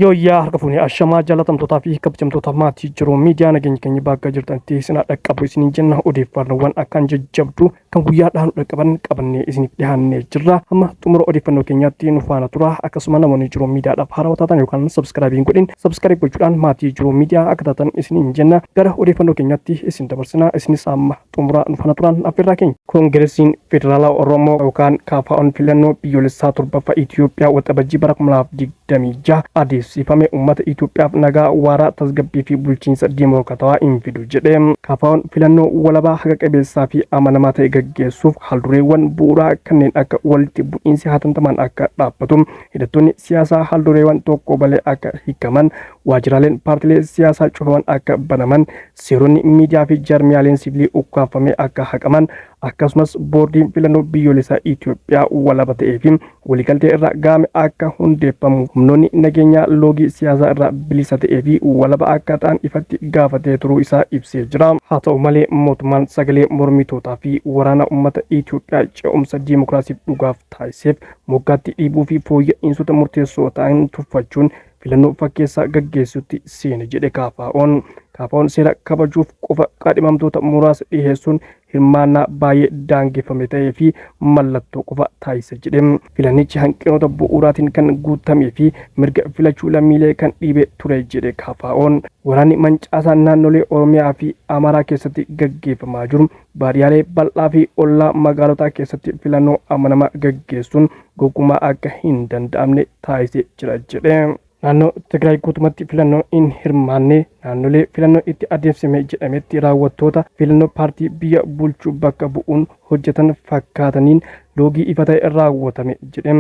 Yoo yaa harka fuunee ashamaa jaalatamtootaa fi kabajamtoota maatii jiru miidiyaa nageenya keenya bakka jirtanitti isin dhaqqabu isiniin jenna odeeffannoowwan akkaan jajjabduu kan guyyaadhaan dhaqqaban qabannee isiniif dhiyaannee jirra. Amma xumura odeeffannoo keenyaatti nu faana tura. Akkasuma namoonni jiru miidiyaadhaaf haarawaa taatan yookaan sabskiraayibii godhin sabskiraayib gochuudhaan maatii jiru miidiyaa akka taatan isiniin jenna. Gara odeeffannoo keenyaatti isin dabarsina. Isinis amma xumura nu faana turan affeerraa keenya. Koongireesiin Federaalaa Oromoo yookaan KFO'n filannoo biyyoolessaa torbaffaa Itoophiyaa waxabajjii bara 2026 adeemsifame uummata Itoophiyaaf nagaa waaraa tasgabbii fi bulchiinsa diimokiraatawaa hin fidu jedhe. KFO'n filannoo walabaa haqa qabeessaa fi amanamaa ta'e gaggeessuuf haldureewwan bu'uuraa kanneen akka walitti bu'iinsi hatattamaan akka dhaabbatu, hidhattoonni siyaasaa haldureewwan tokko malee akka hiikaman, waajjiraaleen paartilee siyaasaa cufaman akka banaman, seeronni miidiyaa fi jaarmiyaaleen siviilii ukkaanfame akka haqaman, akkasumas boordiin filannoo biyyoolessaa Itoophiyaa walaba ta'ee fi waliigaltee irra gaame akka hundeeffamu humnoonni nageenyaa loogii siyaasaa irraa bilisa ta'ee fi walaba akka ta'an ifatti gaafatee turuu isaa ibsee jira. Haa ta'u malee mootummaan sagalee mormitootaa fi waraana uummata Itoophiyaa ce'umsa diimokiraasiif dhugaaf taasiseef moggaatti dhiibuu fi fooyya'insoota murteessoo ta'an tuffachuun filannoo fakkeessaa gaggeessutti seene jedhe KFO'n. KFO'n seera kabajuuf qofa qaadhimamtoota muraasa dhiheessuun hirmaannaa baay'ee daangeffame ta'ee fi mallattoo qofa taasisa jedhe. Filannichi hanqinoota bu'uuraatiin kan guutamee fi mirga filachuu lammiilee kan dhiibee ture jedhe KFO'n. Waraanni mancaasaa naannolee Oromiyaa fi Amaaraa keessatti gaggeeffamaa jiru baadiyaalee bal'aa fi ollaa magaalotaa keessatti filannoo amanamaa gaggeessuun gonkumaa akka hin danda'amne taasisee jira jedhe. Naannoo Tigraay guutumatti filannoo hin hirmaanne naannolee filannoo itti adeemsifame jedhametti raawwattoota filannoo paartii biyya bulchuu bakka bu'uun hojjetan fakkaataniin loogii ifa ta'e raawwatame jedhe.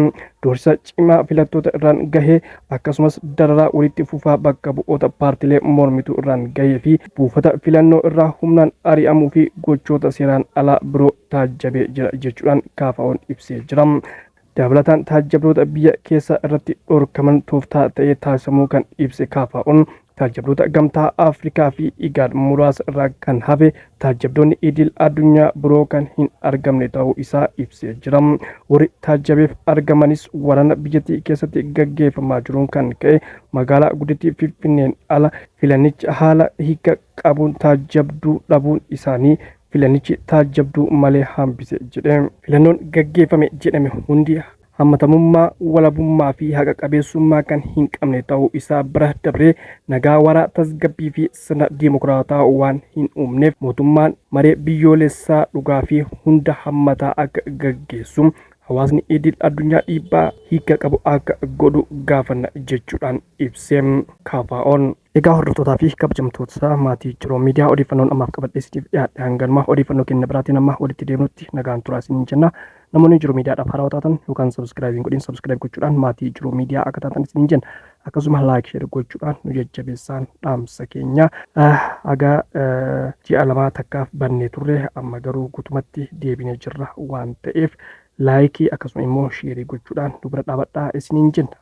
Doorsisa cimaa filattoota irraan gahee akkasumas dararaa walitti fufaa bakka bu'oota paartilee mormituu irraan gahee fi buufata filannoo irraa humnaan ari'amuu fi gochoota seeraan alaa biroo taajjabee jira jechuudhaan KFO'n ibsee jira. Dabalataan taajjabdoota biyya keessa irratti dhorkaman tooftaa ta'ee taasifamuu kan ibse KFO'n taajjabdoota gamtaa Afrikaa fi IGAD muraasa irraa kan hafe taajjabdoonni idil addunyaa biroo kan hin argamne ta'uu isaa ibsee jira. Warri taajjabeef argamanis waraana biyyattii keessatti gaggeeffamaa jiruun kan ka'e magaalaa guddittii Finfinneen ala filannicha haala hiika qabuun taajjabduu dhabuun isaanii filannichi taajjabduu malee hambise jedhe. Filannoon gaggeeffame jedhame hundi hammatamummaa, walabummaa fi haqa qabeessummaa kan hin qabne ta'uu isaa bira dabree nagaa waaraa tasgabbii fi sirna diimokiraataa waan hin uumneef mootummaan maree biyyoolessaa dhugaa fi hunda hammataa akka gaggeessu hawaasni idil addunyaa dhiibbaa hiika qabu akka godhu gaafanna jechuudhaan ibsee KFO'n. Egaa hordoftootaa fi kabajamtoota maatii jiruu miidiyaa odeeffannoon ammaaf qabadhee isiniif dhiyaadhe hangalmaa odeeffannoo keenya biraatiin amma walitti deemnutti nagaan turaa isiniin jenna. Namoonni jiruu miidiyaadhaaf haarawaa taatan yookaan sabskiraayibii godhin sabskiraayib gochuudhaan maatii jiruu miidiyaa akka taatan isiniin jenna. Akkasuma laayik sheer gochuudhaan nu jajjabeessaan dhaamsa keenya. Egaa ji'a lamaa takkaaf bannee turre amma garuu guutumatti deebinee jirra waan ta'eef laayikii akkasuma immoo sheerii gochuudhaan nu bira dhaabadhaa isiniin jenna.